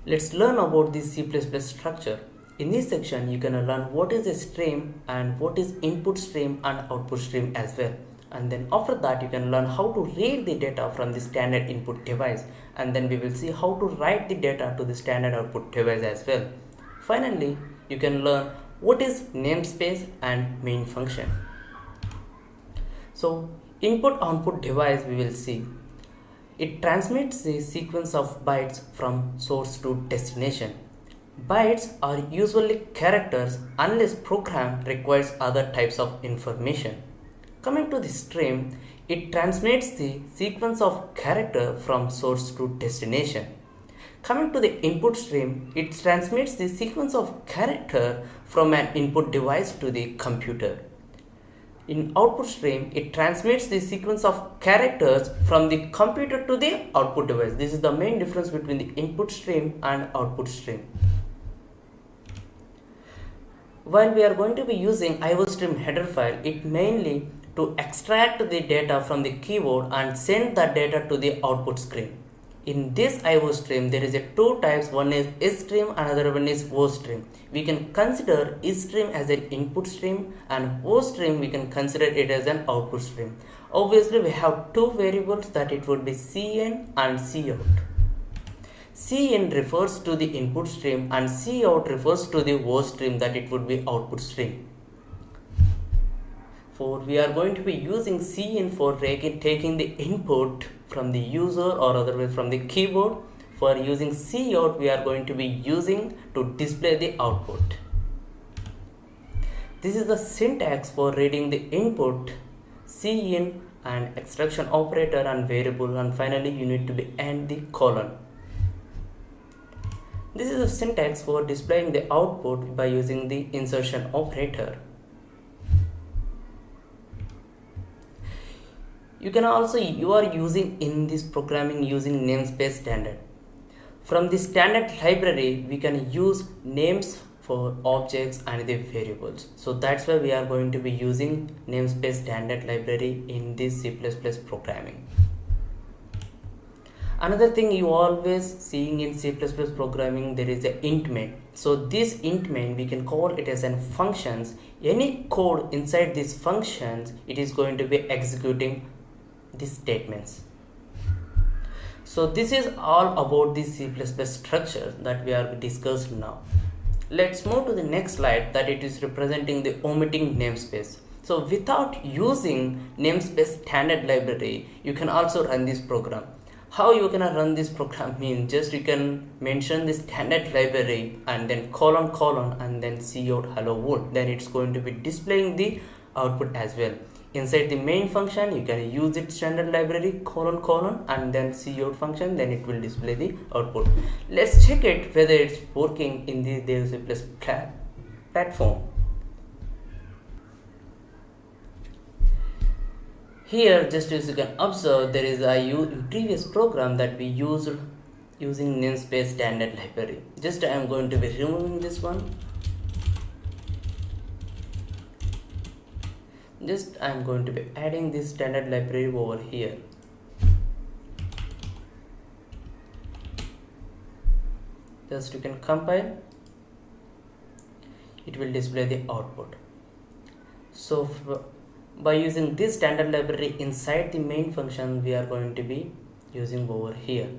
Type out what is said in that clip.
Let's learn about this C++ structure. In this section, you can learn what is a stream and what is input stream and output stream as well. And then after that, you can learn how to read the data from the standard input device. And then we will see how to write the data to the standard output device as well. Finally, you can learn what is namespace and main function. So, input-output device we will see. It transmits a sequence of bytes from source to destination. Bytes are usually characters unless program requires other types of information. Coming to the stream, it transmits the sequence of character from source to destination. Coming to the input stream, it transmits the sequence of character from an input device to the computer. In output stream, it transmits the sequence of characters from the computer to the output device. This is the main difference between the input stream and output stream. While we are going to be using iostream header file, it mainly to extract the data from the keyboard and send that data to the output screen. In this IO stream, there is two types. One is S stream, another one is O stream. We can consider S stream as an input stream and O stream we can consider it as an output stream. Obviously, we have two variables that it would be Cin and Cout. Cin refers to the input stream and Cout refers to the O stream, that it would be output stream. For we are going to be using Cin for taking the input from the user or otherwise from the keyboard. For using Cout, we are going to be using to display the output. This is the syntax for reading the input, Cin and extraction operator and variable, and finally you need to be end the colon. This is the syntax for displaying the output by using the insertion operator. You are using in this programming using namespace standard. From the standard library, we can use names for objects and the variables. So that's why we are going to be using namespace standard library in this C++ programming. Another thing you always seeing in C++ programming, there is a int main. So this int main, we can call it as an functions. Any code inside these functions, it is going to be executing these statements. So this is all about the C++ structure that we are discussed now. Let's move to the next slide, that it is representing the omitting namespace. So without using namespace standard library, you can also run this program. How you can run this program means just you can mention the standard library and then colon and then cout hello world. Then it's going to be displaying the output as well. Inside the main function, you can use it standard library colon and then cout function, then it will display the output. Let's check it whether it's working in the C++ platform. Here, just as you can observe, there is a previous program that we used using namespace standard library. Just I am going to be removing this one. Just I am going to be adding this standard library over here. Just you can compile, it will display the output. So by using this standard library inside the main function, we are going to be using over here.